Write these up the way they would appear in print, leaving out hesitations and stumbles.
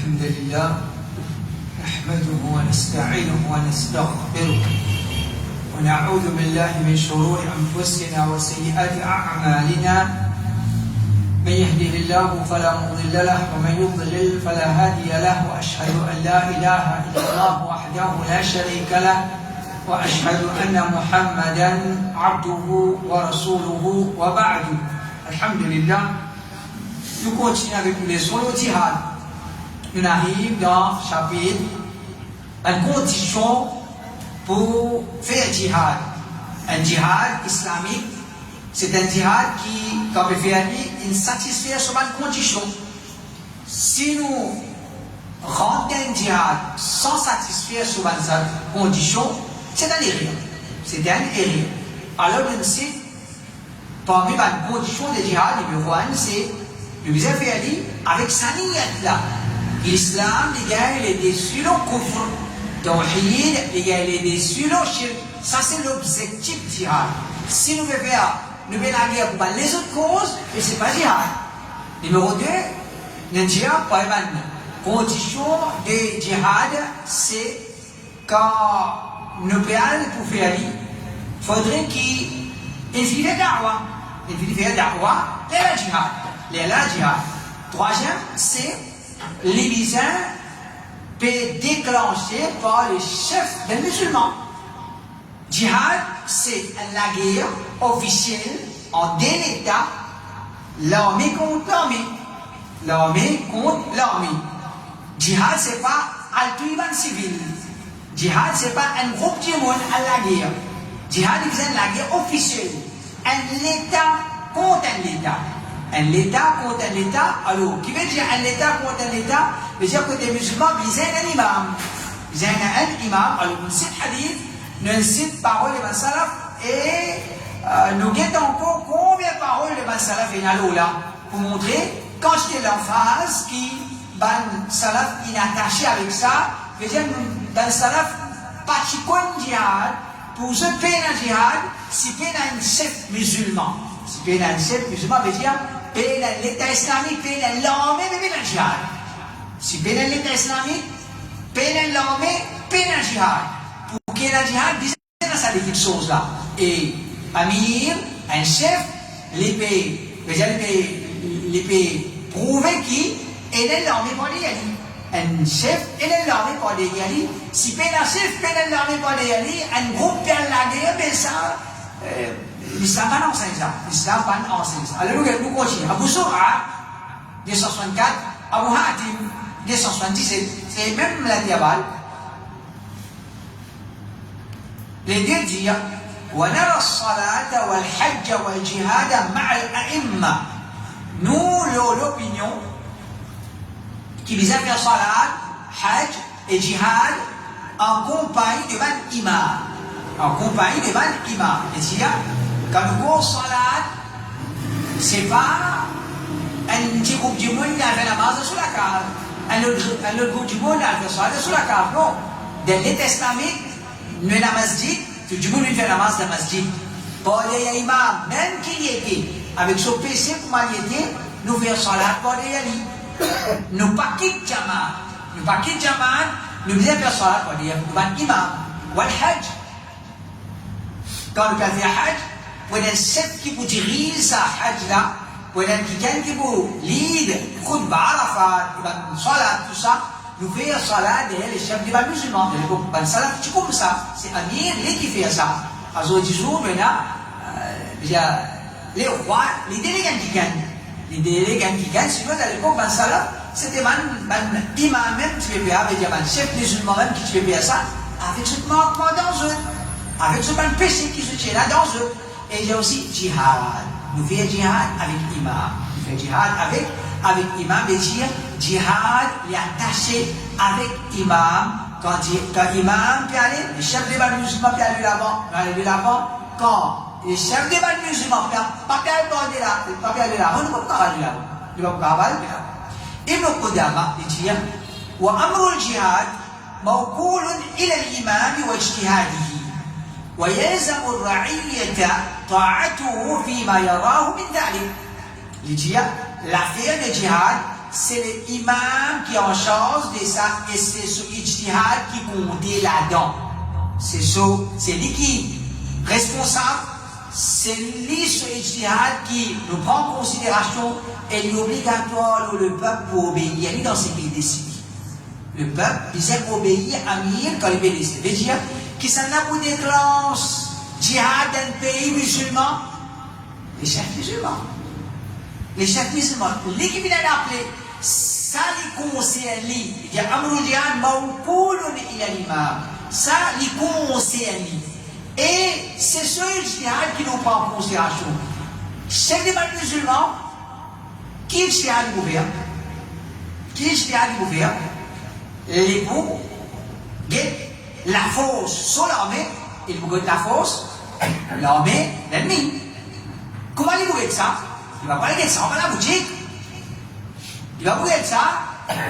الحمد لله نحمده ونستعينه ونستغفره ونعوذ بالله من شرور أنفسنا وسيئات أعمالنا من يهده الله فلا مضل له ومن يضلل فلا هادي له وأشهد أن لا إله إلا الله وحده لا شريك له وأشهد أن محمدا عبده ورسوله وبعد. Alhamdulillah, nous continuons avec nous les sur le djihad. Nous arrivons dans le chapitre une condition pour faire djihad. Un djihad islamique, c'est un djihad qui, comme il fait une satisfaire sur une condition. Si nous rentrons dans un djihad sans satisfaire sur une condition, c'est un erreur. C'est un erreur. Alors, nous aussi, parmi les conditions de djihad, numéro 1, c'est le visa fait avec sa niyyat là. L'islam, les gars, il est déçu le kufr. Tawhid, les gars, il est déçu le shirk. Ça, c'est l'objectif djihad. Si nous voulons faire, nous voulons la guerre pour les autres causes, mais ce n'est pas djihad. Numéro 2, le djihad, pas une condition de djihad, c'est quand nous voulons pour faire, il faudrait qu'il fait da'wah. Il fait da'wah, et la djihad. La djihad. Troisième, c'est les visas peut déclencher par le chef des musulmans. Djihad, c'est la guerre officielle en deux États, l'armée contre l'armée. L'armée contre l'armée. Djihad, c'est pas un civil. Djihad, c'est pas un groupe de monde à la guerre. Djihad, c'est la guerre officielle. Un État contre un État. Un État contre un État. Alors, qui veut dire un État contre un État? veut dire que les musulmans visent un imam. Visent un imam. Alors, nous citons hadith, nous citons paroles de Salaf et nous guettons encore combien de paroles de Salaf et là pour montrer quand j'étais l'emphase qui, Salaf, il est attaché avec ça. Veut dire, dans Salaf, pas de djihad. Pour ce pays dans djihad, si pays dans un chef musulman, si pays dans un chef musulman, veut dire pays dans l'État islamique, pays dans l'armée, mais pays dans le djihad. Si pays dans l'État islamique, pays dans l'armée, pays dans le djihad. Pour qu'il y ait dans le djihad, disons dans ça des petites choses-là. Et Amir, un chef, les pays prouver qui est dans l'armée pour les aller. Un chef et l'armée pour les aller. Si pays dans le chef, pays dans l'armée pour les aller, un groupe perd la guerre, mais ça, l'islam pas enseigne ça. L'islam pas enseigne ça. Alors nous continuons. Abu Zur'a, 264, Abu Hatim, 277, c'est même la diabale. Les deux disent ونرى الصلاة والحج والجهاد مع الأئمة. Nous, l'opinion qui vise à faire salat, hajj et jihad en compagnie de ban imam. En compagnie de ban imam. Et c'est là, quand nous faisons salat, c'est pas un petit groupe du monde qui a fait la namaz sur la cave. Un autre groupe du monde qui a fait salat sur la cave. Non. Dans les testaments, nous sommes dans la masjid, tout le monde fait la namaz dans la masjid. Pour les imams, même qui y était, avec son PC pour m'allier, nous faisons salat pour les ali. Nous pas quittons Jamaat. Nous pas quittons Jamaat. Nous faisons faire salat pour dire ban imam. Ou le hajj. Quand nous faisons hajj, pour un chef qui vous dirige sa hajj là, pour un quelqu'un qui vous lead, khutbah, arafat, salat, tout ça, nous faisons salat derrière les chefs des musulmans. Ban salat, c'est comme ça. C'est Amir qui fait ça. Alors, disons maintenant, les rois, les délégués qui gagnent. Les délégués qui gagnent, si vous à l'époque, c'était un imam même qui fait avec un chef musulman même qui fait ça, avec ce manquement dans eux, avec ce péché qui se tient là dans eux. Et il y a aussi djihad. Nous faisons djihad avec imam. Nous faisons djihad avec imam, et dire djihad est attaché avec imam. Quand imam peut aller, le chef des musulmans peut aller l'avant, quand les chefs des musulmans ne peuvent pas aller là, on ne peut pas aller là. Il ne peut pas aller là. Ibn Qudama dit وأمر الجهاد موكول إلى الإمام واجتهاده ويلزم الرعية طاعته فيما يراه من ذلك. Il dit l'affaire du djihad c'est l'imam qui est en charge de ça, et c'est ce ijtihad qui compte là-dedans. C'est lui qui est responsable, c'est lui ce ijtihad qui nous prend en considération et il est obligatoire pour le peuple pour obéir. Il est dans ce qu'il décide. Le peuple, il sait obéir à Amir quand il décide. Ça veut dire que ça n'a pas déclenché djihad dans le pays musulman, les chefs musulmans. Les chefs musulmans, lui qui vient d'appeler, ça les concerne lui. Il dit Amrul Jihad mawkoulun ila l'imam. Ça les concerne lui. Et c'est ce jihad qui nous prend en considération. Chef des musulmans, qui est le jihad ouvert? Qui est le jihad ouvert? L'époux guette la force sur l'armée, il vous guette la force, l'armée, l'ennemi. Comment il vous guette ça? Il ne va pas guetter ça dans la boutique. Il va vous guetter ça,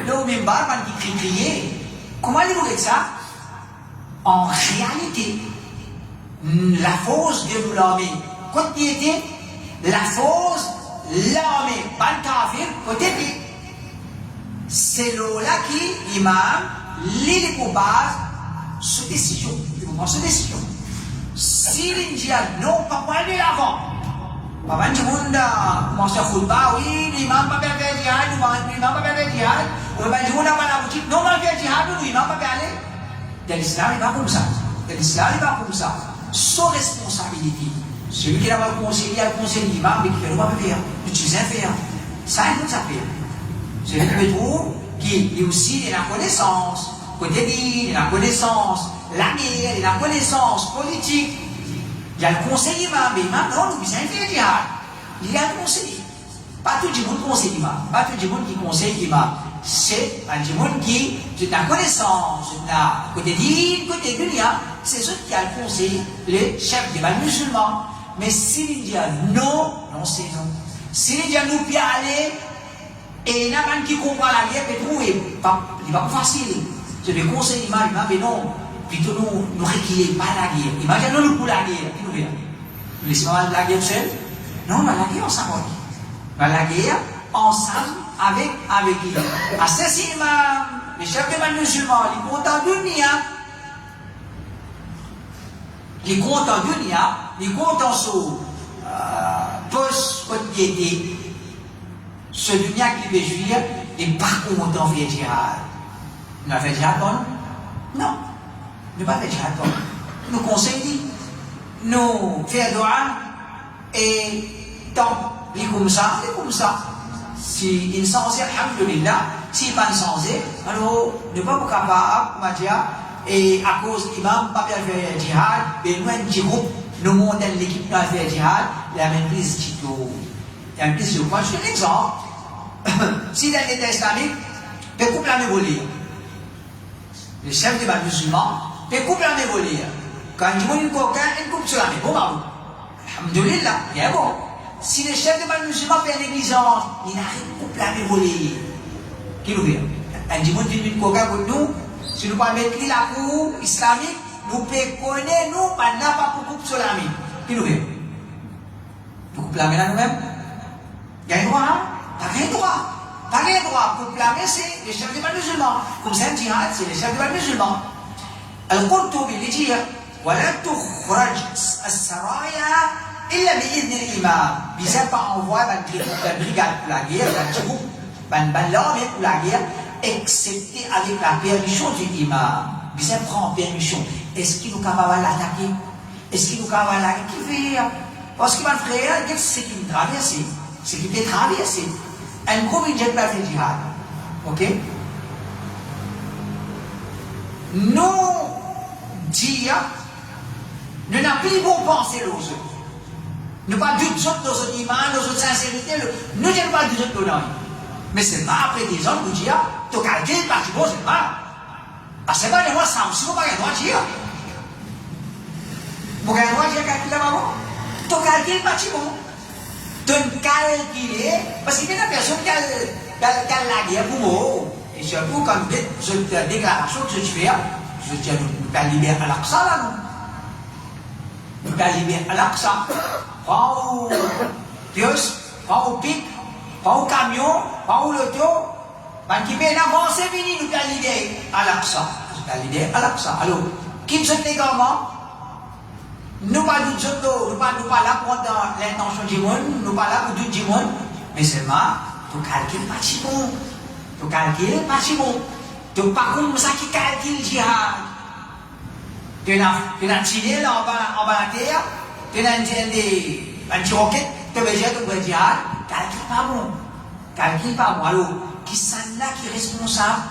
le même barman qui crier. Comment il vous guette ça? En réalité, la force de l'armée, côté était la force, l'armée, ban kafir, côté était. C'est là qui l'imam, l'île pour base, sous décision. Il prend sous décision. Si l'India non, pas pour aller avant. Pas mal de monde commence à khutbah, oui, l'imam va faire jihad, l'imam va faire jihad. Ou pas de monde va la boutique, non, va faire jihad, l'imam va aller. Dans l'islam, il va comme ça. Dans l'islam, il va comme ça. Sans responsabilité. Celui qui va le conseiller l'imam, mais qui ne va pas faire. L'utiliser faire. Ça, il faut ça faire. C'est le trouve qui est aussi de la connaissance, côté de la connaissance, la guerre, de la connaissance politique. Il y a le conseil imam, mais maintenant nous besoin de faire jihad. Il y a le conseil. Pas tout le monde conseille imam, pas tout le monde qui conseille imam. C'est un monde qui a la connaissance, côté de côté dunia, c'est ceux qui a le conseil, les chefs des musulmans. Mais s'il dit non, non c'est non. S'il dit nous puis aller, et il y a un qui comprend la guerre, mais trouver, il va pas facile. Je le conseille imam, mais non, plutôt nous reculer, pas la guerre. Imaginez-nous pour la guerre, qui nous vient. Nous laissons la guerre seule? Non, mais la guerre ensemble. Mais la guerre ensemble avec qui? Assassinat, les chefs des musulmans, les contents de Nia, les contents de Nia, les contents sur post-piété. Ce dunia qui veut jouir, et par contre on fait jihad. Nous avons fait jihad, non. Nous n'avons pas fait jihad. Nous conseillons, nous faisons doigt, et tant, il est comme ça, Si il s'en sert, alhamdulillah, s'il n'est pas censé, alors nous ne sommes pas capables, et à cause l'imam, pas bien faire jihad, mais nous, un petit groupe, nous montons l'équipe qui a fait jihad, la maîtrise Tito. Il y a une piste de point. Je donne un exemple. Si dans l'État islamique, peut couper la mévolie. Le chef des musulmans peut couper la mévolie. Quand il dit une coquin, il coupe sur la mévolie. Bon, bah, alhamdulillah, bien bon. Si le chef des musulmans fait négligence, il arrive à couper la mévolie. Qui nous vient? Un dit une coquin pour nous, si nous pas mettre la cour islamique, nous pouvons connaître, nous, maintenant, pas pour couper sur la mévolie. Qui nous vient? Nous coupons la mévolie nous-mêmes? Il y a un droit, hein? T'as rien droit. T'as rien droit. Pour blâmer, c'est les chefs des musulmans. Comme c'est un djihad, c'est les chefs des musulmans. Al-Qurtubi, il dit, وَلَا تُخْرَجْ السَّرَايَا إِلَّا بِإِذْنِ الْإِمَامِ. Il ne pas envoyer une brigade pour la guerre, un groupe, l'armée pour la guerre, excepté avec la permission du imam. Il prend permission. Est-ce qu'il est capable de l'attaquer? Est-ce qu'il est capable de l'attaquer? Qui fait? Parce que mon frère, c'est qu'il me traverse. C'est qu'il peut traverser. Un groupe, il ne pas fait jihad. Ok? Nous, dire, nous n'avons plus bon penser aux autres. Nous pas du tout dans notre image, dans notre sincérité. Nous n'avons pas du tout dans mais c'est pas après des gens qui disent, tu as calculé le parti bon, c'est pas. Parce que c'est pas de moi, ça aussi, vous n'avez pas le droit de dire. Vous n'avez pas le droit de dire calculer là-bas. Tu as calculé le parti bon. De calculer, parce qu'il y a des personnes qui ont la guerre pour moi. Et surtout, quand je déclaration que je fais, je dis, nous allons libérer Al-Aqsa là, nous. Nous allons libérer Al-Aqsa. Pas au pièce, pas au pic, pas au camion, pas au loto, ban qui ben avancé vini nous l'idée à l'Aqsa. L'idée à l'Aqsa. Alors, qui se fait comment? Nous pas nous pas là pour l'intention du monde, nous pas là pour tout du monde, mais seulement tu calcules pas si bon. Tu calcules pas si bon. Tu pas comme ça qui calcule jihad. Tu n'as tiré là en bas la terre, tu n'as un petit roquette, tu veux dire tu veux jihad, calcule pas bon. Calcule pas bon. Alors, qui s'en là qui est responsable,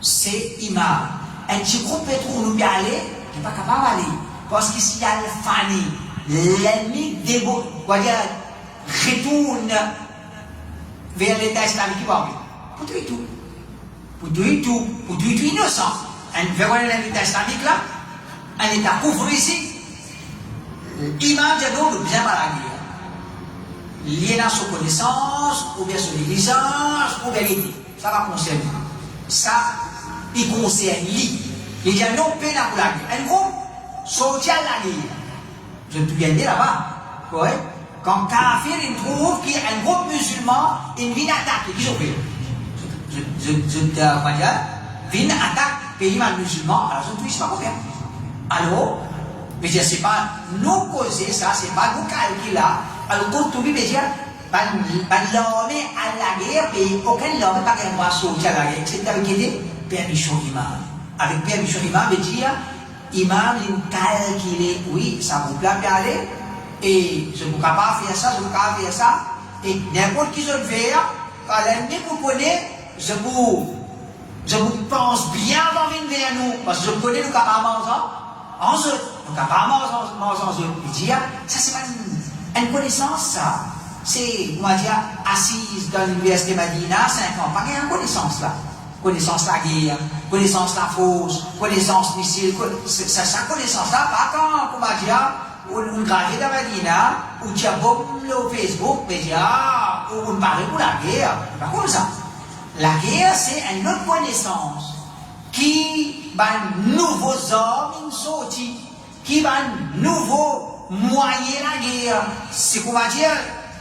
c'est imam. Un petit groupe où nous y aller, qui n'est pas capable d'aller. Parce que s'il y a le fani, l'ennemi retourne vers l'État islamique, pour tout innocent. Vers l'État islamique là, un État couvre ici, l'imam de bien mal à dire. Lié dans sa connaissance, ou bien son négligence, ou bien l'idée. Ça va concerner. Ça, il concerne lui. Il dit non, peine à la guerre. Un groupe, sortir la guerre. Je te viens dire là-bas. Ouais. Quand Kafir, il trouve qu'il y a un groupe musulman, il vient attaquer. Qu'est-ce qu'on fait? Je te dire, vient attaquer pays musulman, alors je ne sais pas quoi faire. Alors, mais je ne sais pas, nous causer ça, c'est pas nous calculer là. Alors, quand tu veux dire, l'armée à la guerre, pays, aucun l'armée pas qu'elle va sortir à la guerre. C'est avec qui? Permission imam. Avec permission imam, veut dire, imam, il calcule, oui, ça vous plaît aller, et je ne peux pas faire ça, je ne peux pas faire ça, et n'importe qui je le fais, quand l'ennemi vous connaît, je vous pense bien avant de venir vers nous, parce que je connais le capable en eux, le capable en eux. Il dit, ça c'est pas une connaissance, ça. C'est, on va dire, assise dans l'université Madina, 5 ans, pas une connaissance là. Connaissance la guerre, connaissance la fosse, connaissance missile, ça connaissance là, pas quand, on va dire, on gravé dans Madina, ou tu as bombé au Facebook, mais on parle pour la guerre, pas comme ça. La guerre, c'est une autre connaissance qui va nouveaux hommes sortis, qui va nouveaux moyens la guerre. C'est qu'on va dire,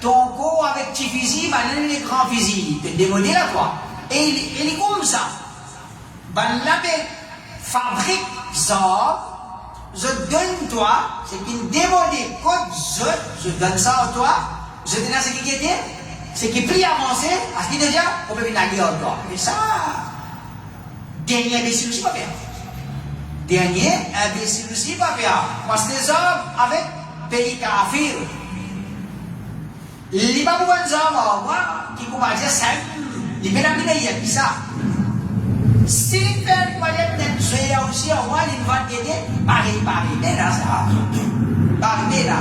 ton corps avec petit fusil, va donner les grands fusils, te démoder là toi. Et il est comme ça. Ben l'abbé fabrique ça, je donne toi, c'est qu'il démodé, quand je donne ça à toi, je te donne ce qui était, c'est qu'il prie avancé, à ce qu'il déjà, on peut venir à guerre toi. Mais ça, dernier imbécile aussi pas faire. Dernier imbécile aussi pas faire. Parce que les hommes avec pays kafir, les pas pour les hommes, moi, qui comment dire ça, les pénalités, il y a qui ça. Si les pères moyens d'être joués aussi, au moins, ils vont aider, pareil, mais là, ça. Pareil, là.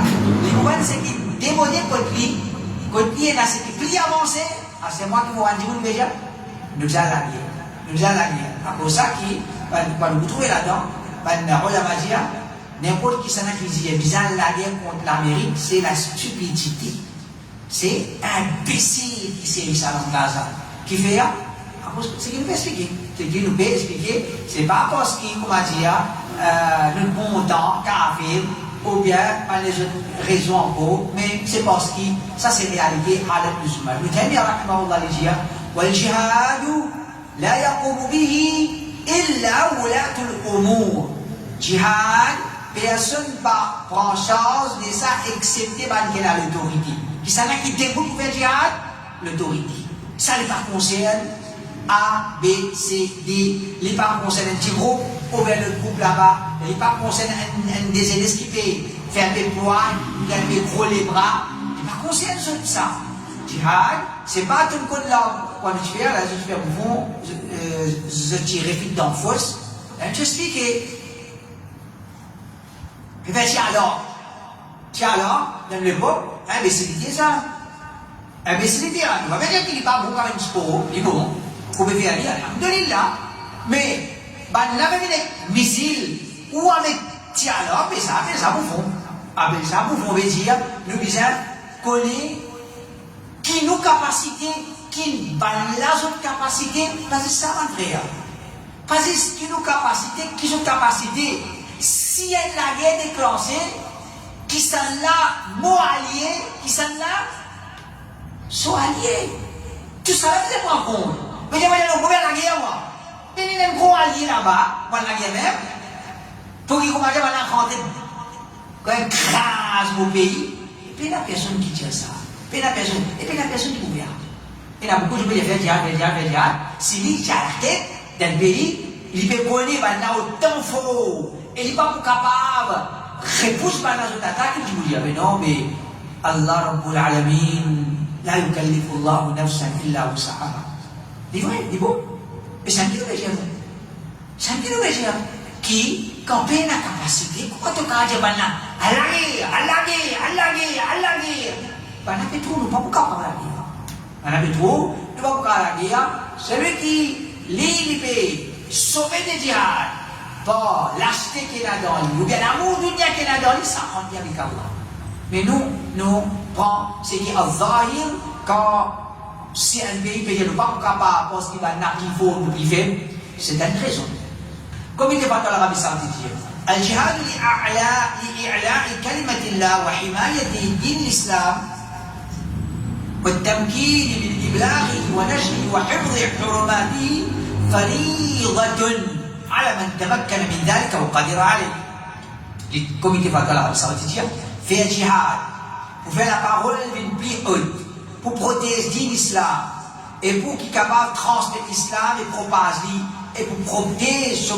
Les moyens, c'est qu'ils démodent contre lui, là, c'est qu'ils plient avancé, c'est moi qui vous rends dire, déjà, nous allons la guerre. À cause ça, qui, quand vous trouvez là-dedans, n'importe qui s'en a qui dit, bizarre la guerre contre l'Amérique, c'est la stupidité. C'est un imbécile qui s'est mis ça dans Gaza. Qui fait ça? C'est qu'il nous peut expliquer. C'est qu'il nous peut expliquer. C'est pas parce qu'il, comment dire, nous bon temps, kafir, ou bien par les autres raisons encore, mais c'est parce que ça c'est réalité à la musulman. Nous t'aimons bien, rahmahullah, les jihad. Wal jihadu la yaqumu bihi illa wulatul umur. Jihad, personne ne prend charge de ça excepté par l'autorité. Qui s'en a qui déroule pour faire jihad? L'autorité. Ça ne pas concerne A, B, C, D. Il ne pas concerne un petit groupe, ou bien le groupe là-bas. Il ne pas concerne un des élèves qui peut faire des poids, qui peut gros les bras. Il ne pas concerne ça. Jihad, c'est pas tout le monde là. Quand je fais, là, je fais au fond, je tire vite dans la fosse. Je explique. Je fais tiens alors, dans le beau, imbécilité ça. Imbécilité, là. On va pas dire qu'il n'est pas bon comme un sport, il est bon. Vous pouvez faire rien, alhamdoulilah. Mais, ben, là, avec des missiles, ou avec tiala, mais ça vous font. Avec ça, vous pouvez dire, nous disons, connaît, qui nous capacité, qui ban la autre capacité, parce que ça, mon frère. Parce que qui nous capacité, qui sont capacité, si elle la guerre déclenchée, qui sont là, mots alliés, qui sont là, sont alliés. Tout ça, c'est pas compte. Mais j'ai voyé le gouvernement la guerre, moi. Mais il y a un gros allié là-bas, pendant la guerre même, pour qu'il commence à rentrer. Quand il crase mon pays, et puis il y a personne qui tient ça. Et puis il y a personne qui gouverne. Il y a beaucoup de gens qui font dire, si lui, a la tête d'un pays, il peut connaître autant fort, et il n'est pas capable de repousser par les autres attaques, il dit, mais non, mais Allah Rabbul Alamin, la yukallifu Allahu nafsan illa wus'aha. Dis bon, mais c'est un qui nous veut dire. C'est un qui nous veut dire. Qui, quand il a la capacité, comment tu as dit, à la guerre. Ben, on a fait tout, nous ne pouvons pas parler à la guerre. On a fait tout, nous ne pouvons pas parler à la guerre. Celui qui, lui, peut sauver des djihad, par l'acheter qu'il a dans lui, ou bien l'amour du dia qu'il a dans lui, ça en vient avec Allah. Mais nous prenons ce qui est al-zahir, quand si un pays peut dire, nous ne pouvons pas capable, parce qu'il va n'arriver au nous priver, c'est une raison. Comme il est pas dans l'Arabie Saoudite. الجهاد لإعلاء كلمة الله وحماية دين الإسلام والتمكين من إبلاغه ونشره وحفظ حرماته فريضة على من تمكن من ذلك وقدر عليه. Le comité pas dans l'Arabie Saoudite fait un jihad pour faire la parole d'une plus haute, pour protéger l'islam et pour qu'il soit capable de transmettre l'islam et propager et pour protéger ce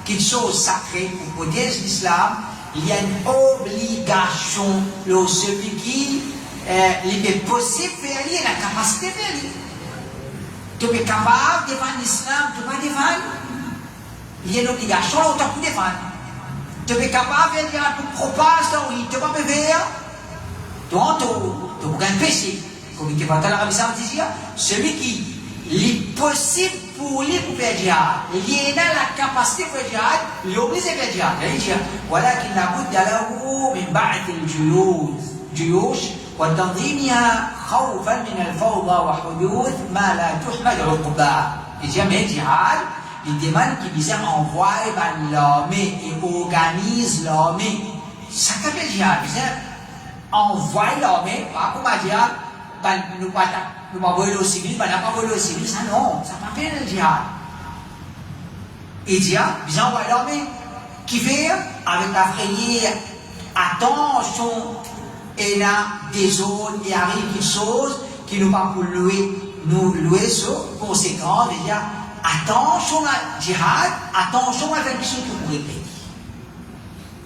quelque chose sacré, pour protéger l'islam, il y a une obligation de celui qui est possible de faire, il a la capacité de faire. Tu es capable de défendre l'islam, tu ne peux pas défendre. Il y a une obligation, tu peux défendre. Tu es capable de dire pour propager, oui, tu ne peux pas faire. Donc, tu peux un péché. Comme il est dans l'Arabie Saoudite, celui qui est possible pour lui pour faire jihad, il a la capacité de faire jihad, il est obligé de faire jihad. Il dit, ولكن لابد له من بعث الجيوش وتنظيمها خوفا من الفوضى وحدوث ما لا تحمد عقباه. Il dit, mais jihad, il demande qu'il puisse envoyer l'armée et organise l'armée. Ça s'appelle jihad. Il dit, envoyer l'armée, pas comme dire, nous ne pouvons pas voler au civil, nous ne pouvons pas voler au civil, ça non, ça s'appelle le jihad. Et dit, ils envoient l'armée qui fait avec la frayère, attention, et là, des zones, il arrive quelque chose qui nous va pour nous louer sur conséquence, déjà, attention à jihad, attention à faire quelque chose que vous regrettez.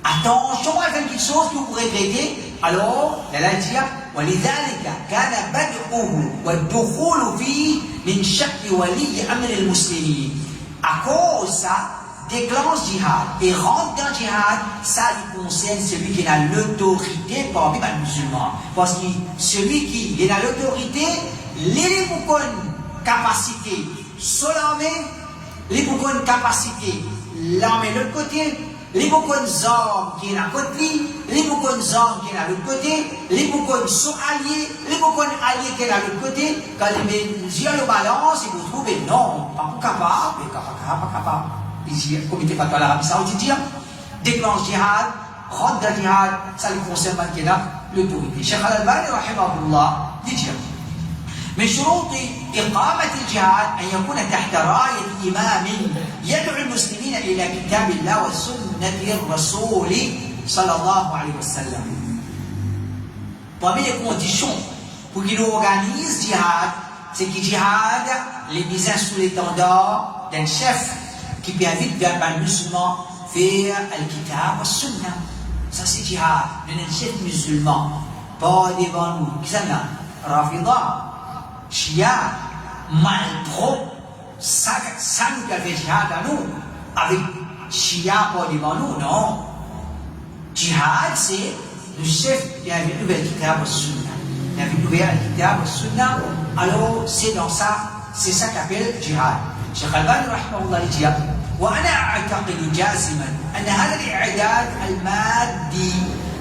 Attention à faire quelque chose que vous regrettez, alors, elle a dit, ولذلك كان بدءه والدخول فيه من شق ولي أمر المسلمين. À cause ça, déclenche jihad et rentre dans jihad, ça il concerne celui qui a l'autorité parmi les musulmans. Parce que celui qui a l'autorité, les beaucoup de capacité sur l'armée, les beaucoup de capacité l'armée de l'autre côté, les beaucoup d'armes qui est à côté, les beaucoup d'armes qui est à l'autre côté, les beaucoup de sous-alliés, les beaucoup d'alliés qui est à l'autre côté, quand ils mettent yeux le balance, ils vous trouvent, non, pas capable, pas capable. Ici, le comité fatwa l'Arabie Saoudite, déclenche jihad, rentre dans jihad, ça lui concerne qui est là, l'autorité. Cheikh Al-Albani, rahimahullah, dit من شروط إقامة الجهاد أن يكون تحت راية إمام يدعو المسلمين إلى كتاب الله وسنة الرسول صلى الله عليه وسلم. Parmi les conditions pour qu'il organise jihad, c'est que jihad les mise sous l'étendard d'un chef qui peut inviter vers les musulmans vers le kitab et sunnah. Ça c'est jihad, d'un chef musulman, pas devant nous. Qui ça là? Rafida. Shia, malpro, ça nous a fait jihad à nous, avec Shia pas devant nous, non. Jihad, c'est le chef qui a vu le kitab et sunnah. Il a vu le kitab et sunnah, alors c'est dans ça, c'est ça qu'appelle jihad. Cheikh Al-Albani rahimahullah dit, وأنا أعتقد جازما أن هذا الإعداد المادي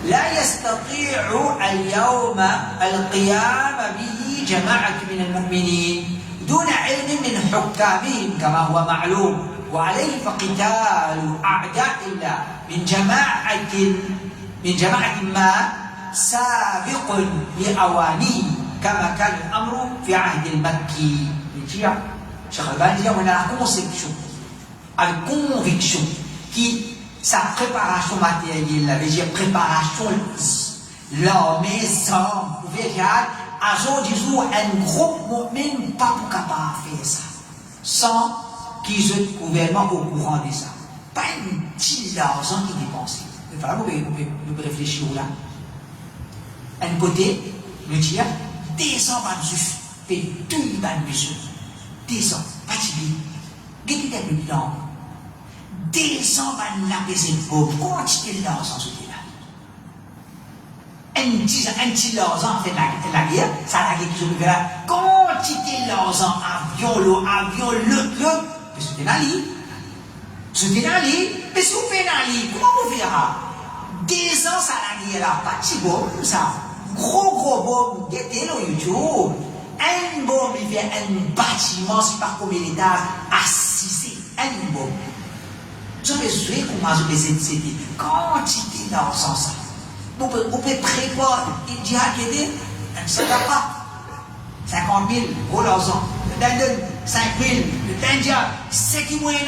لا يستطيع اليوم القيام به جماعة من المؤمنين دون علم من حكامهم كما هو معلوم، وعليه فقتال أعداء الله من جماعة ما سابق لأوانيه كما كان الأمر في عهد المكي. Cheikh Al-Albani dit, on a la conception, avec conviction, qui, sa préparation matérielle, la veut dire préparation, l'homme, hommes, vous voyez, à jour du jour, un groupe même pas capable de faire ça, sans qu'ils soient gouvernement au courant de ça. Pas un petit argent qui dépense. Il faut vous réfléchir là. Un côté, le dire, des ans de juifs, et deux ban musulmans. Des ans, pas de vie. Qu'est-ce que tu as des ans ban la baisser pauvre. Quantité d'argent sur là. Un petit argent fait la guerre, ça la guerre qui se fait là. Quantité d'argent, avion, l'autre, mais c'était dans l'île. C'était dans l'île, mais si vous faites dans l'île, comment vous verrez? Des ans, ça la guerre là, pas de bon, comme ça. Gros bombe, guettez le YouTube. Un bombe, il fait un bâtiment, c'est pas comme l'État, assisé. Un bombe. J'aurais joué comment je les ai dit. Quantité d'argent, ça. Vous pouvez prévoir, il dit à Kédé, ça ne va pas. 50 000, gros l'argent. Le Dindon, 5 000. Le Dindia, c'est qui moyen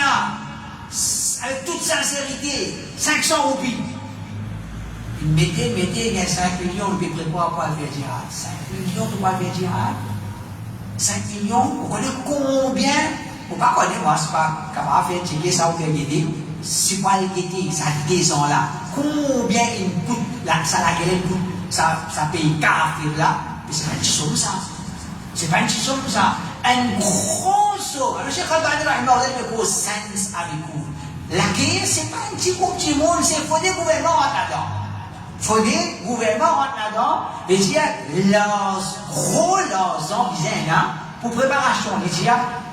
avec toute sincérité, 500 roupies. Mettez, il y a 5 millions, vous pouvez prévoir pour faire djihad. 5 millions pour faire djihad. 5 millions, vous connaissez combien? Vous ne connaissez pas, moi, c'est pas capable de faire checker ça ou faire guider. C'est pas le guider, ça des ans là. Combien il coûte, ça la gueule coûte, ça paye 40 là. Mais c'est pas une petite somme ça. C'est pas une petite somme ça. Un gros somme. Le Cheikh Al-Albani Rahimahullah il me cause sens avec vous. La guerre, c'est pas un petit groupe du monde, c'est faut des gouvernements là-dedans. Faut des gouvernements là-dedans, et dire leurs ambitions là, pour préparation,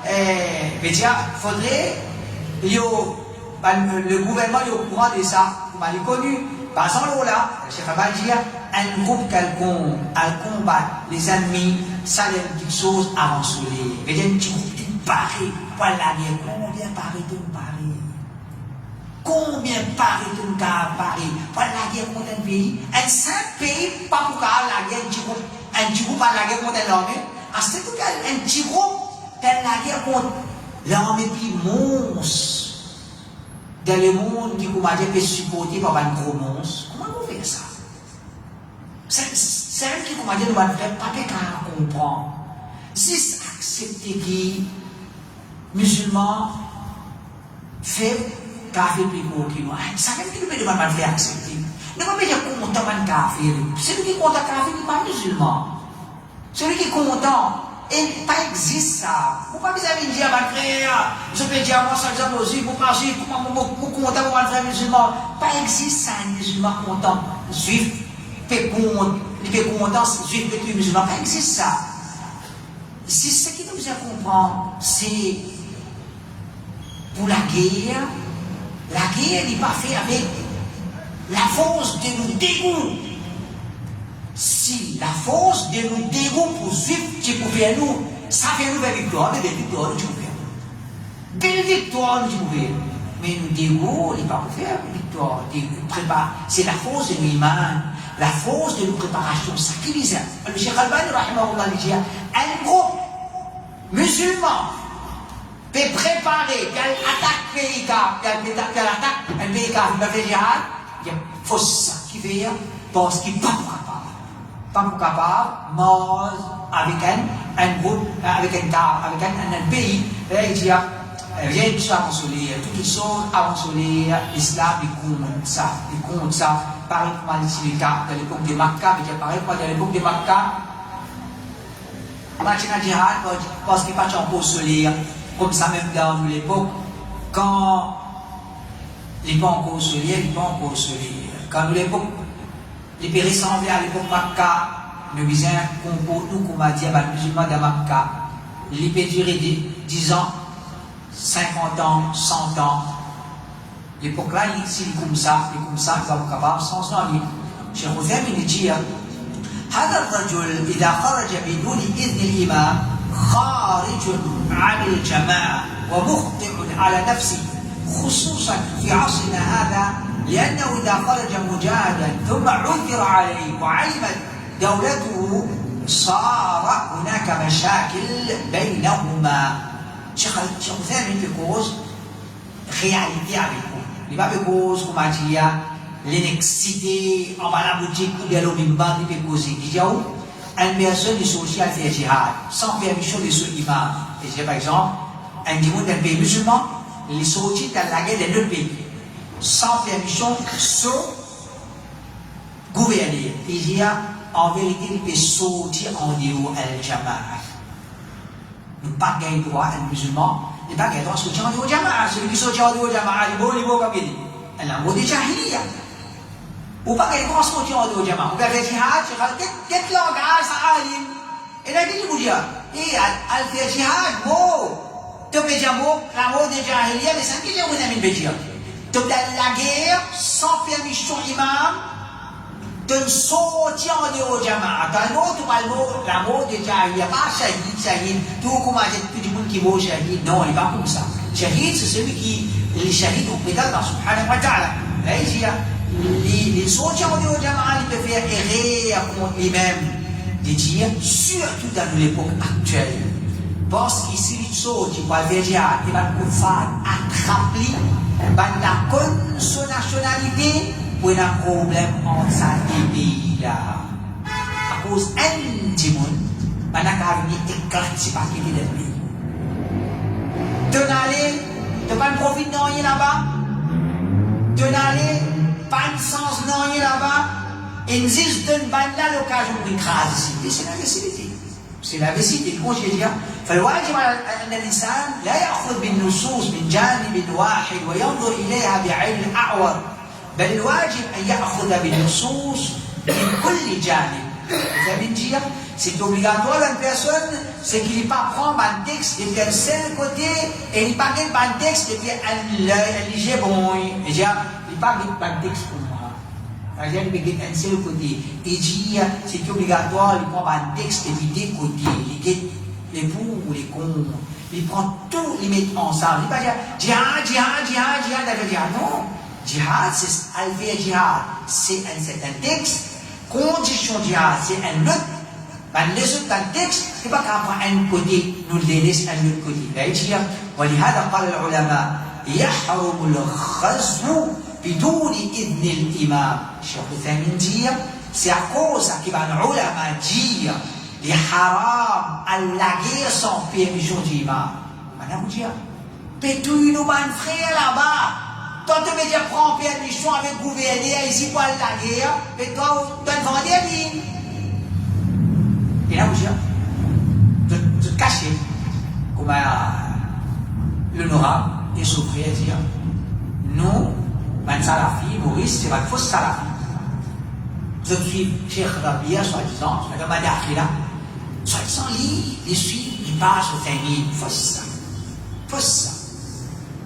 et dire, faudrait, le gouvernement est au courant de ça, vous m'avez connu, par exemple là, le Cheikh va dire, un groupe quelconque, à combattre les ennemis, ça c'est une petite chose avancée. Il y a un petit groupe qui paraît, voilà, combien paraît de Paris? Combien paraît de Paris? Voilà la guerre contre un pays. Un simple pays, pas pour la guerre, un petit groupe à la guerre contre l'armée. À ce cas, un petit groupe, la guerre contre l'armée qui monstre. Dans le monde qui peut supporter par un gros monstre. Comment vous faites ça? C'est un qui ne doit faire pas qu'à comprendre. Si c'est accepté que musulmans fait café plus gros que nous, ça même qui nous peut demander de faire accepter. Ne pas dire content de café. Celui qui est content de café n'est pas musulman. Celui qui est content, et pas existe ça. Vous ne pouvez pas dire à mon frère, je peux dire à moi, ça exemple aussi, vous pensez, comment vous content pour mon frère musulman. Pas existe ça, un musulman content. Juif, fait content, juif, fait musulman. Pas existe ça. C'est ce qui nous a comprendre, c'est pour la guerre. La guerre n'est pas faite avec la force de nous dégoût. Si la force de nous dégoût pour suivre, tu peux faire nous, ça fait nous une victoire, mais des victoires, tu peux faire. Des victoires, tu peux faire. Mais nous dégoût, il n'est pas pour faire une victoire. C'est la force de nous la force de nos préparations. Ça qui disait. Le Cheikh Al-Albani, rahimahullah, dit un groupe musulman peut préparer quelle attaque pays quelle attaque un pays qui va faire jihad, il y a force ça qui fait parce qu'il n'est pas capable, mort avec un groupe, avec un pays, il dit rien de ça avancer, toutes les choses avancer, l'islam il compte ça, pareil comme à l'époque de Makkah, il dit pareil comme à l'époque de Makkah, maintenant jihad parce qu'il n'est pas encore soleil. Comme ça même dans l'époque, quand les pas encore soleil, quand l'époque, les pays ressemblaient à l'époque Makkah, nous disions nous comme a dit les musulmans de Makkah, les peut durer 10 ans, 50 ans, 100 ans. L'époque là, ici, comme ça, ils sont capables, sans en dire. Cheikh Uthaymin dit, هذا الرجل إذا خرج بدون إذن الإمام خارج عن الجماعة ومخطئ على نفسه خصوصا في عصرنا هذا لأنه إذا خرج مجاهدا ثم عثر عليه وعلمت دولته صار هناك مشاكل بينهما Cheikh Hussein une cause réalité avec vous. Il va faire cause comme a dit l'inexcité en bas la boutique ou bien l'omimba qui peut causer. Il y a une personne qui social fait jihad sans permission de ce imam. Et j'ai par exemple un dimanche d'un pays musulman, il est sorti dans la guerre d'un autre pays sans permission ce gouverner. Il y a en vérité il peut sortir en dehors al-jama'a. Nous pas gagner droit un musulman, il pas gagner droit sortir en dehors al-jama'a. Celui qui sort en dehors al-jama'a, il beau comme il dit. Elle a un mot de jahiliya. Ou pas gagner droit sortir en dehors al-jama'a. Ou bien faire jihad, quel langage ça alim. Et là il dit vous dire, et al faire jihad, mot. Tu peux dire mot, la mot de jahiliya, mais ça qui est vous n'aimez pas dire. Tu peux la guerre sans permission imam. De sortir en dehors du jama'a. Dans l'autre, la mot de jahiliya, pas shahid, tout comme tout le monde qui vaut shahid. Non, il n'est pas comme ça. Shahid, c'est celui qui, les shahid, on peut dans subhanahu wa ta'ala. Là, il y a, les sortir en dehors du jama'a, il peut faire errer contre lui-même. De dire, surtout dans l'époque actuelle. Parce qu'ici, il sort, il va faire jihad, il va faire attraper, il va la son nationalité. Il y a un problème entre ces pays-là. À cause d'un timon, on a venir éclater par qui est le pays. Tu n'as pas de profit dans rien là-bas. Tu n'as pas de sens dans rien là-bas. Et nous donne pas l'occasion pour écraser ici. C'est la vérité. C'est la vérité. Quand je dis, فالواجب على أن الإنسان لا يأخذ بالنصوص من جانب واحد وينظر إليها بعين الأعور. بل الواجب أن يأخذ بالنصوص من كل جانب. Vous avez dit, c'est obligatoire à une personne, c'est qu'il n'est pas prendre un texte depuis un seul côté et il n'est pas un texte depuis un léger bon. Il n'est pas un texte pour moi. Il n'y a un seul côté. Il dit, c'est obligatoire, il prend un texte depuis deux côtés. Les pour ou les contre. Il prend tout, il met ensemble. Il ne dit pas jihad, non. Jihad, c'est al-faire jihad, c'est un certain texte. Condition jihad, c'est un autre. Mais les autres textes, c'est pas qu'à prendre un côté, nous les laisse un autre côté. Là, il dit, ولهذا قال العلماء يحرم الغزو بدون إذن الإمام. Cheikh Hussein dit, c'est à cause qu'il va un ulama dire, les haram à la guerre sans permission du imam. Madame vous dire, pétouille nous un frère là-bas. Toi, tu veux dire, prends permission avec le gouverneur ici pour la guerre, et toi, tu vas vendre des lignes. Et là, vous dire, de te cacher, comme l'honorable et son frère dire, nous, un salafi, Maurice, c'est votre fausse salafi. Je suis Cheikh Rabia, soi-disant, je vais demander à Khila, soi-disant, il suit, il passe au famille, fausse ça. Fausse ça.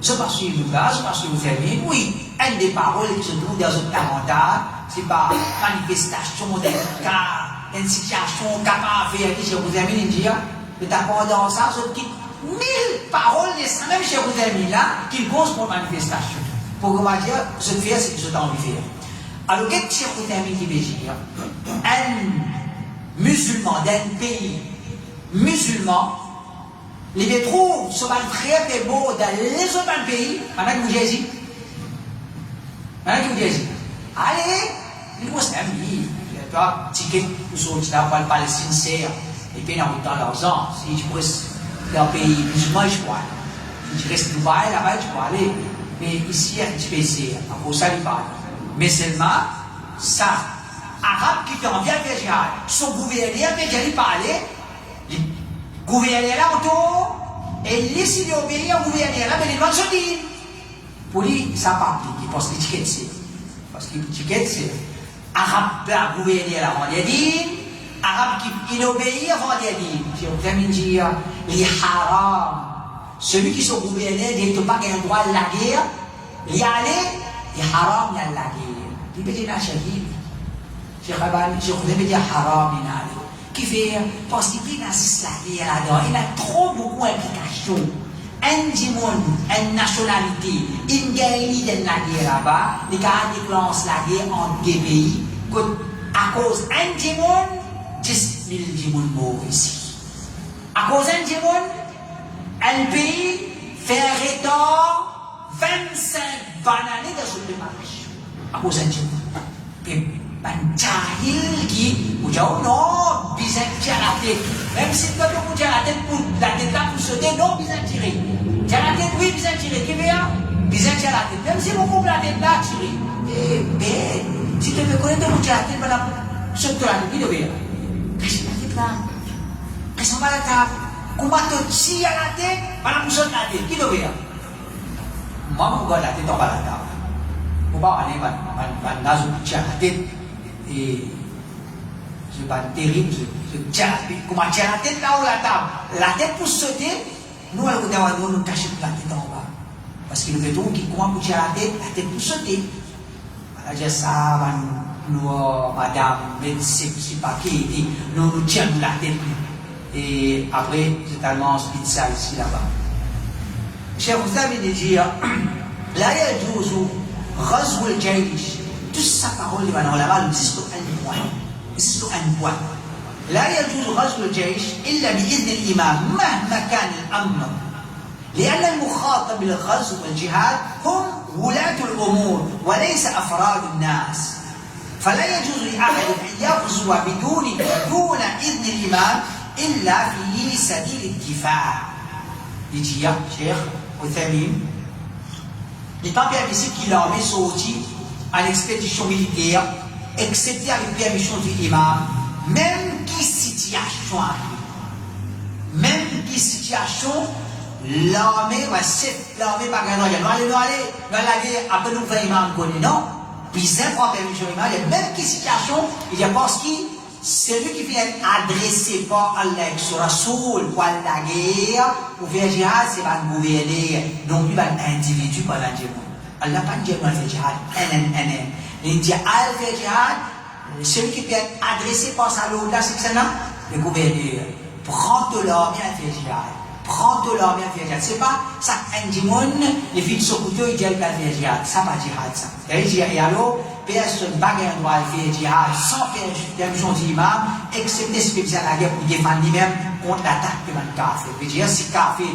Je passe sur le gaz, je passe sur le famille, oui, une des paroles qui se trouvent dans un commentaire, c'est pas manifestation d'un cas, d'une situation capable de faire, chez vous amis, il dit, mais d'accord dans ça, je quitte 1000 paroles, même chez vous amis là, qui causent pour manifestation. Pour comment dire, je fais ce que je t'ai envie de faire. Alors, qu'est-ce que chez vous amis qui veut dire? Un musulman d'un pays musulman, les trouve ce très peu beau dans les autres pays, pendant que vous dites, allez, il vous aime, toi, ticket, nous sommes dans le Palestine, c'est, et puis dans l'argent, si tu restes dans le pays musulman, je peux aller. Si tu restes Dubaï, là-bas, tu peux aller. Mais ici, un petit peu, c'est, à cause ça, il parle. Mais seulement, ça, Arabe qui t'en vient faire jihad, son gouverneur, mais qu'il parler, le gouverneur là, autour, et laisse lui obéir au gouverneur là, mais il doit se dire. Pour lui, ça pas appliqué, parce que l'étiquette c'est. Parce que l'étiquette c'est. Arabe, là, gouverneur là, on dit, Arabe qui obéit avant de dire. Je vais vous dire, les haram, celui qui sont gouverneurs, il n'a pas un droit à la guerre, il y aller, les haram, il y a la guerre. Il peut dire, je vais dire haram, il y a qui fait, parce qu'il peut assister la guerre là-dedans, il a trop beaucoup d'implications. Un dimon, une nationalité, une gagne de la guerre là-bas, les gars déclenchent la guerre entre deux pays, à cause d'un dimon, 10 000 dimons morts ici. À cause d'un dimon, un pays banane dans ce préparation. À cause d'un Dieu. Jahil qui, ou jauh non, bisa tirer la tête. Même si tu peux tirer la tête là pour sauter, non, bisa tirer. Tirer la tête, oui, bisa tirer. Qui veut bisa tirer la tête. Même si vous coupez la tête là, tirer. Eh ben, si tu veux connaître mon tirer la tête, voilà, saute la tête, qui veut. Qu'est-ce que tu fais là? Qu'est-ce qu'on va la table? Comment tu tires la tête, voilà, pour sauter la tête, qui veut. Moi, je regarde la tête en bas de la table. Je vais aller dans une tirer la tête. Et c'est pas terrible, comment tirer la tête là ou la table. La tête pour sauter, nous, nous cachons la tête en bas. Parce que nous faisons comment pour tirer la tête pour sauter. Alors, j'ai ça, nous, madame, médecin, c'est pas qui, nous tirons la tête. Et après, c'est tellement ça ici, là-bas. Cher, vous avez dit, là, il y a toujours, Razwul Jaish. Toute sa parole les ulama existe un point لا يجوز غزو الجيش إلا بإذن الإمام مهما كان الأمر لأن المخاطب بالغزو والجهاد هم ولاة الأمور وليس أفراد الناس فلا يجوز لأحد أن يغزو دون إذن الإمام إلا في سبيل الدفاع يجي يا شيخ وثمين لطبع بسكي l'armée sortie à l'expédition militaire, excepté avec permission du imam, même qui situation arrive. Même qui situation, l'armée va l'armée va gagner. Nous allons aller dans la guerre, après nous faire imam connaît, non? Puis c'est pour permission imam, même qui situation, il y a parce que celui qui vient adresser par Allah sur Rasoul pour la guerre, pour faire jihad, c'est pas le gouverner, non plus un individu par la guerre. Allah pas dit dans le jihad, il dit al fait jihad, celui qui peut être adressé par sa là, c'est ça, le gouverneur. Prends de l'armée à faire jihad. Prends de l'armée à faire jihad. C'est pas ça, un dimon, les filles de Sokoto, ils disent à faire jihad. Ça pas jihad, ça. Et alors, personne n'a pas le droit de faire jihad sans faire permission d'imam, excepté ce qui vient à la guerre pour défendre lui-même contre l'attaque de man kafir. Je veux dire, si kafir,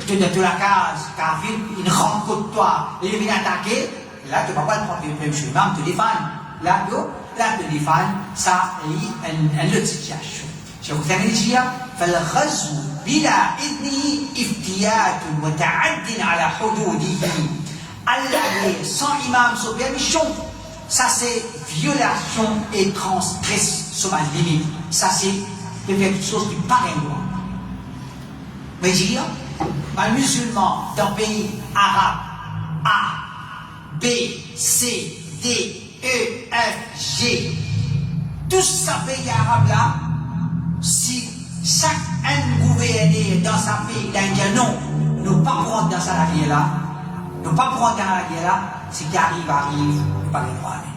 tu es dans la case, kafir, il rentre contre toi, il vient attaquer, là, tu ne vas pas prendre permission d'imam, te défendre. Là, te défendre, ça, c'est une autre situation. Je vous dis, فالغزو بلا إذنه افتيات وتعد على حدوده. Allah sans imam, sans permission, ça c'est violation et transgresse sur ma limite. Ça c'est quelque chose qui paraît loin. Mais dire, un musulman d'un pays arabe, A, B, C, D, E, F, G, tous ces pays arabes là, si chaque gouverneur dans sa pays d'Indien, non, nous ne pas prendre dans sa guerre là, nous ne pas prendre dans la guerre là, ce qui arrive, nous ne pas le droit aller.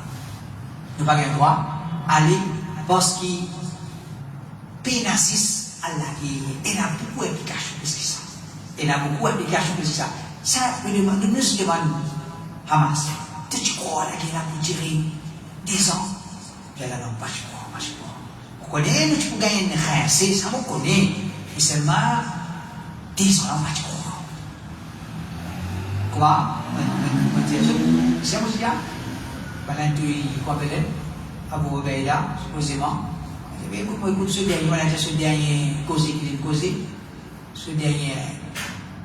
Nous n'avons pas le droit aller parce qu'il pénalise à la guerre. Il y a beaucoup d'implications plus que ça. Il y a beaucoup d'implications plus que ça. Ça, nous se demandons, Hamas, tu crois à la guerre pour durer 10 ans? Je ne sais pas, je crois. On connaît, nous tu peux gagner une rien, c'est ça, on connaît. Mais seulement 10 ans, je crois. Quoi? C'est un monsieur? Balantui, quoi, peut-être? Abu Ubaida, supposément. Écoute, ce dernier, voilà, ce dernier causé qu'il est causé, ce dernier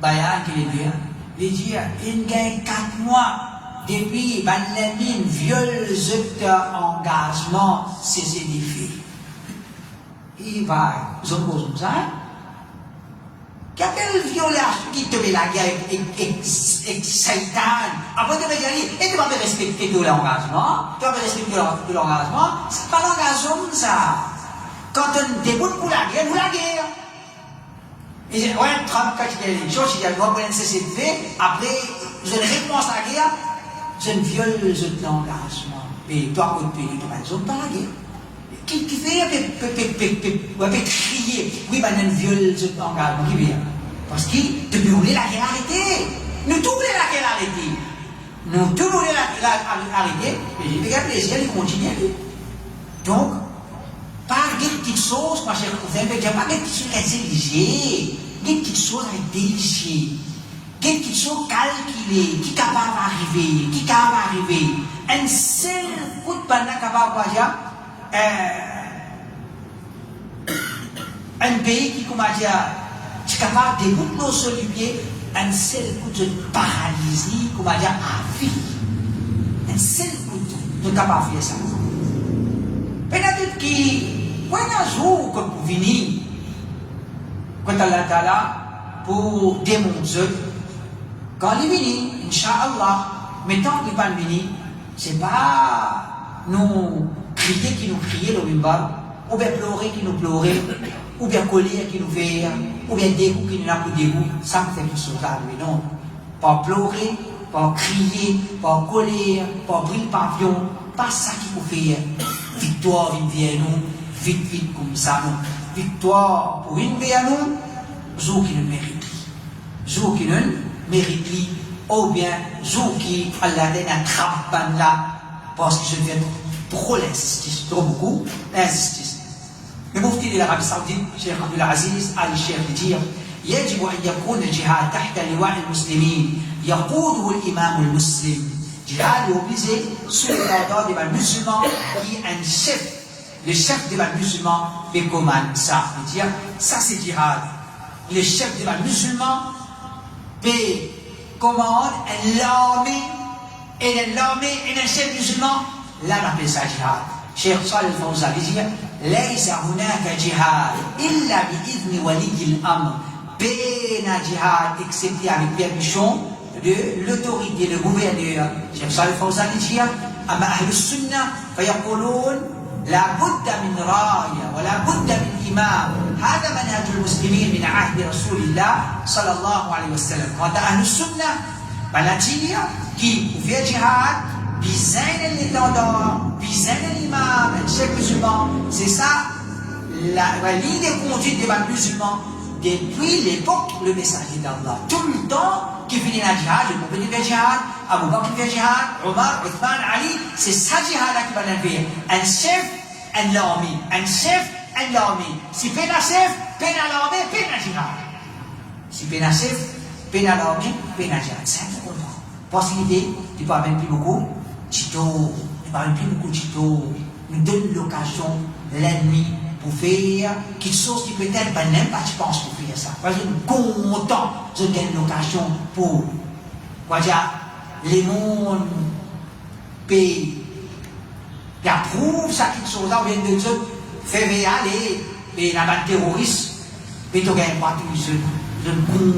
bayan qu'il est dit, il dit, il gagne 4 mois depuis Banlamine viole cet engagement, ses édifices. Il va, vous en posez ça, quelle violation qui te met la guerre avec Satan. Après, tu vas dire, et tu vas me respecter tout l'engagement, tu vas me respecter tout l'engagement, c'est pas l'engagement ça. Quand on déboute pour la guerre, nous la guerre. Et ouais, Trump, quand il y a les choses, il y a le droit pour une CCTV, après, je ne réponse à la guerre, je ne viole l'engagement. Mais toi, au pays, tu vas pas la guerre. Qui fait crier, oui, ben, on viole cet engagement, qui vient. Parce qu'il te voulait la guerre arrêtée. Nous tous voulons la guerre arrêtée. Nous tous voulons la guerre arrêtée, mais j'ai fait plaisir de continuer. Donc, pas des petites choses, ma chère cousine, pas des petites choses intelligées, des petites choses intelligées, quelque chose calculé, qui est capable d'arriver, qui est capable d'arriver. Un seul coup de banane capable de dire, un pays qui, comment dire, est capable de dégoûter sur le pied, un seul coup de paralysie, comment dire, à vie. Un seul coup de capable de faire ça. Peut-être que, quand un jour que vous venez, quand Allah Ta'ala, pour démontrer, quand il vient, Inch'Allah, mais tant qu'il n'est pas venu, ce n'est pas nous crier qui nous crier le mimbar, ou bien pleurer qui nous pleurer, ou bien colère qui nous fait, ou bien dégoût qui nous a pour dégoût, ça me fait tout ça, non. Pas pleurer, pas crier, pas colère, pas briller pavillon, pas ça qui nous fait victoire vient nous, vite comme ça, non. Victoire pour une vie à nous, jour qui nous mérite. Jour qui nous mérite, ou bien jour qui Allah n'attrape là, parce que je viens trop l'injustice, trop beaucoup l'injustice. Le mufti de l'Arabie Saoudite, Cheikh Abdul Aziz Al Cheikh dit يجب أن يكون الجهاد تحت لواء المسلمين يقوده الإمام المسلم. Jihad est obligé sous le mandat des musulmans qui est un chef. Le chef des musulmans fait commande ça. Dire ça c'est jihad. Le chef des musulmans fait commande l'armée et un chef musulman. Là on appelle ça jihad. Cheikh Salih Al-Fawzan dit ليس هناك جهاد إلا بإذن ولي الأمر. Peine à jihad excepté avec permission de l'autorité, le gouverneur. Cheikh Salih Al-Fawzan dit أما أهل السنة فيقولون لا بد من راية ولا بد من إمام. هذا منهج المسلمين من عهد رسول الله صلى الله عليه وسلم. Quant à أهل السنة بلاتية qui fait jihad بزين l'étendard, بزين l'imam, un chef musulman. C'est ça la ligne de conduite des musulmans depuis l'époque le messager d'Allah. Tout le temps qui finit la jihad, le prophète fait jihad, Abu Bakr fait jihad, Omar, Uthman, Ali, c'est ça jihad qui va l'inviter. Un chef, un l'armée. Un chef, un l'armée. Si peine à chef, peine à l'armée, peine à jihad. Si peine à chef, peine à l'armée, peine à jihad. C'est important. Possibilité, tu parles même plus beaucoup, Tito, tu parles plus beaucoup, Tito, nous donne l'occasion, l'ennemi, pour faire quelque chose qui peut-être même pas tu penses pour faire ça. Parce que content, je donne l'occasion pour, les mondes pays qui approuvent ça quelque chose là, on vient de dire, faire aller, et la bande terroriste, mais tu gagnes pas tout, je suis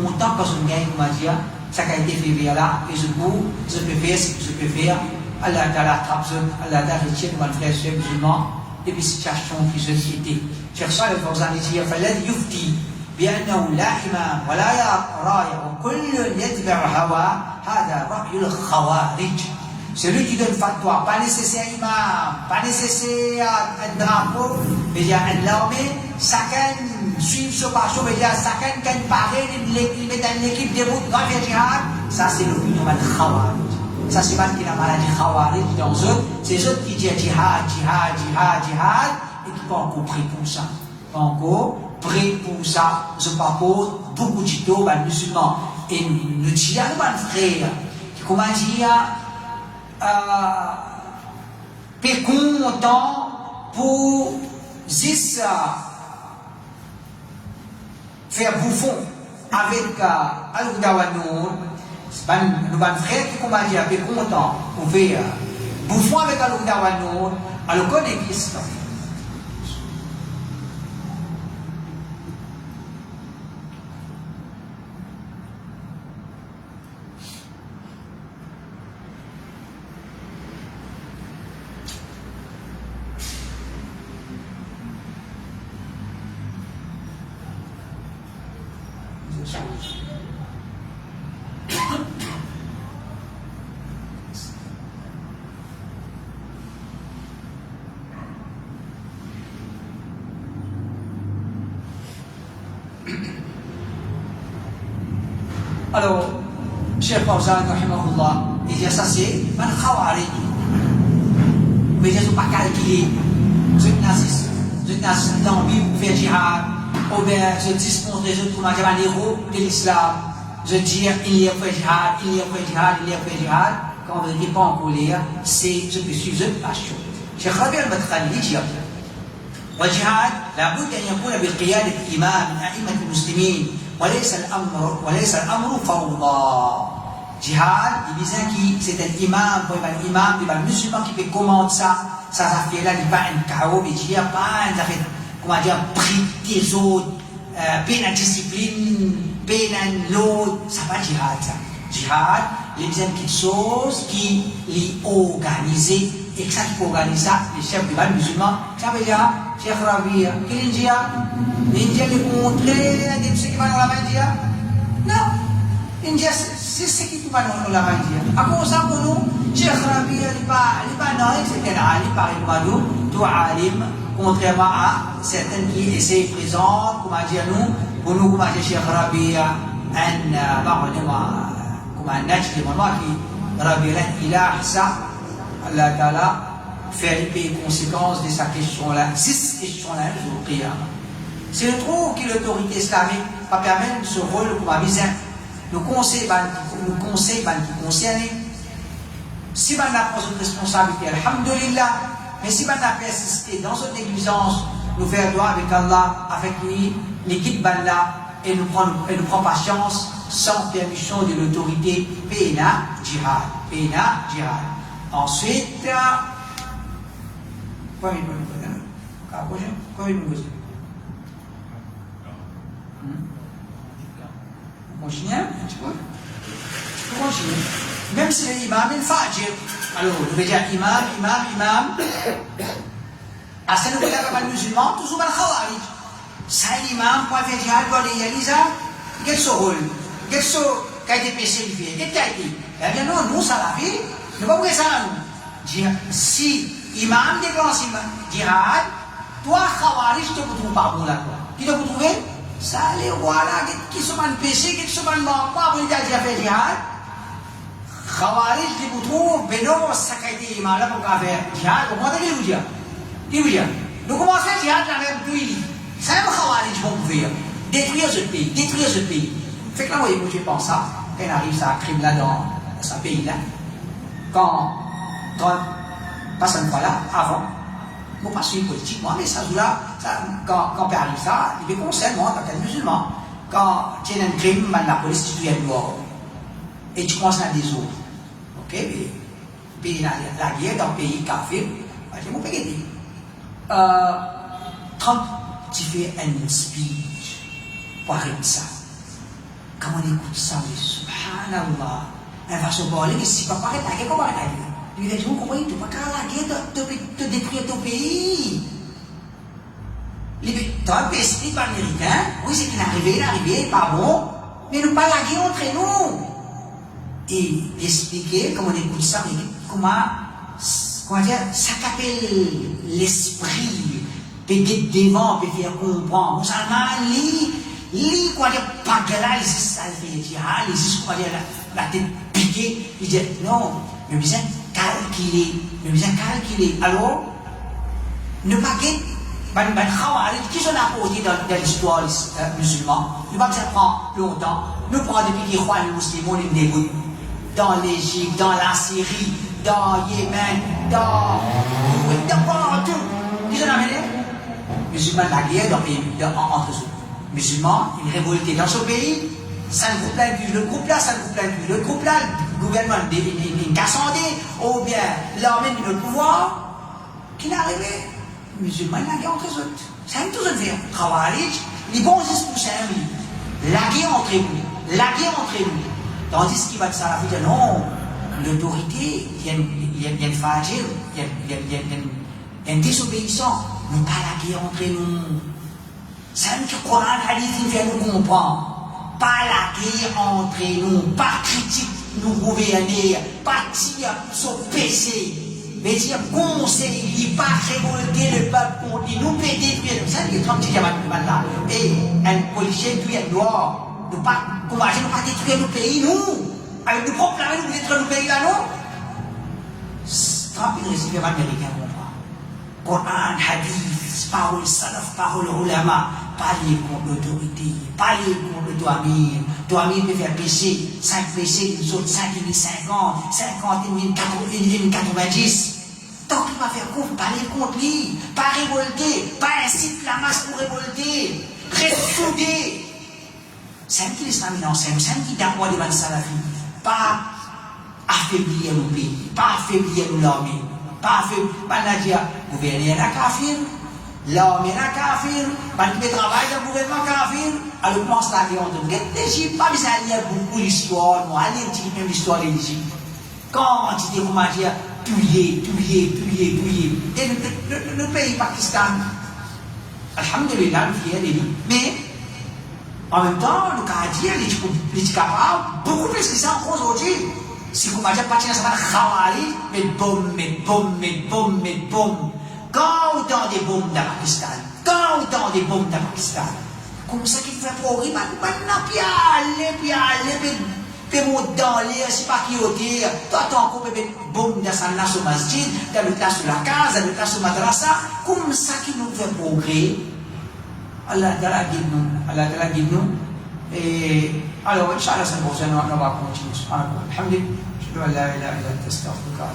content parce que je gagne, comment dire, ça a été fait là, et je peux faire ce que je peux faire, Allah Ta'ala attrape, Allah Ta'ala retient mon frère musulman, et puis situation qui se cité. Cheikh Salih Al-Fawzan dit فالذي يفتي بأنه لا إمام ولا راية وكل يتبع هواه هذا رأي الخوارج. Celui qui donne fatwa, pas nécessaire imam, pas nécessaire un drapeau, mais il y a un armée, chacun suit ce passion, mais il y a chacun qui paraît, il met dans l'équipe des routes, grand jihad, ça c'est l'opinion de Khawarij. Ça c'est pas qu'il a maladie Khawarij dans eux, c'est eux qui disent jihad, et qui pas encore pris pour ça. Pas encore pris pour ça. Je propose beaucoup de gens, les musulmans, et nous disons à nos frères, comment dire, peu content pour juste faire bouffon avec Al-Hudawanoun. Nos frères qui comment dire, peu content pour faire bouffon avec Al-Hudawanoun, alors qu'on existe. Alors, Cheikh Fawzan, il dit ça c'est un Khawarij. Mais je ne suis pas calculé. Je suis dans la Bible pour faire jihad. Ou bien je dispose des autres comme un héros de l'islam. je dis il y a fait jihad, il y a fait jihad, il y a fait jihad, quand on ne dit pas en colère, c'est je peux suivre une passion. Cheikh Rabi al-Madkhali dit والجهاد لابد أن يكون بقيادة إمام من أئمة المسلمين وليس الأمر فوضى. Jihad, il disait que c'est un imam, un musulman qui peut commander ça affaire-là, il n'est pas un chaos, mais il n'y a pas un affaire, comment dire, pris des autres, peine à discipline, peine à l'autre, ça pas jihad ça. Jihad, il y a quelque chose qui est organisé, et que ça qui peut organiser ça, les chefs du musulman, ça veut dire, Cheikh Rabi, qu'il dit, l'India lui montrer, il dit, ce qui va dans la main, non, l'India, c'est ce qui va dans la main. À cause ça, pour nous, Cheikh Rabi, il n'est pas non, c'est un alim, par exemple, tout alim, contrairement à certaines qui essaient présentes, comment dire nous, pour nous, comment dire Cheikh Rabi, un نجد qui Rabi, il a ça, Allah Ta'ala, faire les conséquences de sa question-là, 6 questions-là, sur le qiyam. C'est le trou que l'autorité islamique va permettre ce rôle comme avisin. Nous conseils qui concernent, si on a pris une responsabilité, alhamdulillah, mais si on a persisté dans cette négligence, nous faire droit avec Allah, avec lui, l'équipe là, et nous prend patience sans permission de l'autorité, Péna Jihad. Ensuite, quoi il me dit? Continue un petit peu. Continue. Même si l'imam est fajir. Alors, nous veut dire imam. À ce niveau-là, comme un musulman, toujours un khawarij. Ça, l'imam, pour faire jihad, pour les yaliza, quel est son rôle? Quel est son qui a été péché, il fait? Qu'est-ce qu'il a été? Eh bien, non, nous, ça l'a fait. Nous ne pouvons pas ça, nous. Si imam déclenche jihad, toi, khawarij, tu ne peux trouver pas bon là. Qui te peut trouver? Ça, les voilà, qui sont mal péchés, qui sont mal morts, pour les dire fait jihad. Khawarij, qui vous trouvent, mais non, ça a été imam là pour faire jihad. Comment vous dire? Nous commençons à faire jihad la même pluie. C'est un khawarij vont pouvoir détruire ce pays. Fait que là, vous voyez, moi, je pense ça, quand il arrive ça, crime là dans ce pays-là, quand pas cette fois-là, avant, moi, pas suivre politiquement, mais ça, quand on arrive ça, il me concerne, moi, en tant que musulman, quand tu as un crime, la police, tu es dehors, et tu commences à des autres. Ok, mais la guerre dans le pays kafir, je vais vous payer. Trump, tu fais un speech pour arrêter ça. Quand on écoute ça, mais subhanallah, elle va se parler, mais si pas paraître la guerre, comment arrêter la guerre? Il dit, vous comprenez, tu ne peux pas la guerre te détruire ton pays. Trump explique l'américain, oui, c'est qu'il est arrivé, pas bon, mais nous pas la guerre entre nous. Et expliquer, comme on écoute ça, mais comment dire, ça s'appelle l'esprit, peut-être devant, peut faire comprendre. Musulman, lui, quoi dire, pas de là, il dit ça, il dit, quoi dire, la tête piquée, il dit, non, mais bien calculer. Alors, ne pas guetter, qui sont apportés dans l'histoire musulmane, ne pas prendre longtemps, nous prenons depuis qu'ils croient les musulmans, les dégoûtent, dans l'Égypte, dans la Syrie, dans Yémen, dans partout. Qui sont amenés? Musulmans, la guerre entre eux. Musulmans, une révolté dans ce pays, ça ne vous plaît plus, le groupe là, ça ne vous plaît plus, le groupe là, le gouvernement est cassandé, ou bien l'armée de le pouvoir, qui n'est arrivé? Musulmans, la guerre entre eux. Ça aime tous faire. Khawarij, les bons esprits, c'est la guerre entre nous. Tandis qu'il va de ça, il va dire non, l'autorité, il y a une fajir, il y a une désobéissance, mais pas la guerre entre nous. C'est un que le Coran hadith il vient nous comprendre. Pas la guerre entre nous, pas critique nous gouverner, pas dire son PC, mais dire conseiller, pas révolter le peuple contre nous, peut détruire. Ça, il y a 30 petits camarades là. Et un policier qui est dehors, nous pas, comment dire, nous pas détruire nos pays, nous. Avec nos propres armées, nous détruire nos pays là, non? Trump, il récipient américain, mon frère. Coran, hadith, parole salaf, parole ulama. Parler contre l'autorité, parler contre le doigt 3000 peut faire péché, 5 péchés, nous autres 5050, 50 et 90. Donc il va faire quoi? Pas aller contre lui, pas révolter, pas inciter la masse pour révolter, reste soudé. C'est un qui l'islam enseigne, c'est un qui d'abord devant le salafi. Pas affaiblir le pays, pas affaiblir l'armée, pas affaiblir, pas dire, gouverner la kafir, l'armée la kafir, pas de travail dans le gouvernement kafir, alors commence la guerre entre l'Égypte, pas besoin de lire beaucoup l'histoire, moi, allez un petit peu l'histoire de l'Égypte. Quand tu dis, comment dire, tuer. Et le pays Pakistan, alhamdulillah, le fier, mais, en même temps, le Canadien, il est capable, beaucoup plus que ça encore aujourd'hui. Si vous m'avez pas dit, ça va khawari, mais bombe. Quand autant des bombes dans Pakistan, comme ça qu'il fait progrès, maintenant, puis aller, puis monter dans l'air, c'est pas qui au dire, toi, t'as encore des bombes dans sa nation masjid, dans le tas sur la case, dans le tas sur madrasa, comme ça qu'il nous fait progrès. Allah Ta'ala guide nous. Et alors, Inch'Allah, c'est pour ça qu'on va continuer. Alhamdulillah, je dois la ilaha illa anta astaghfiruka.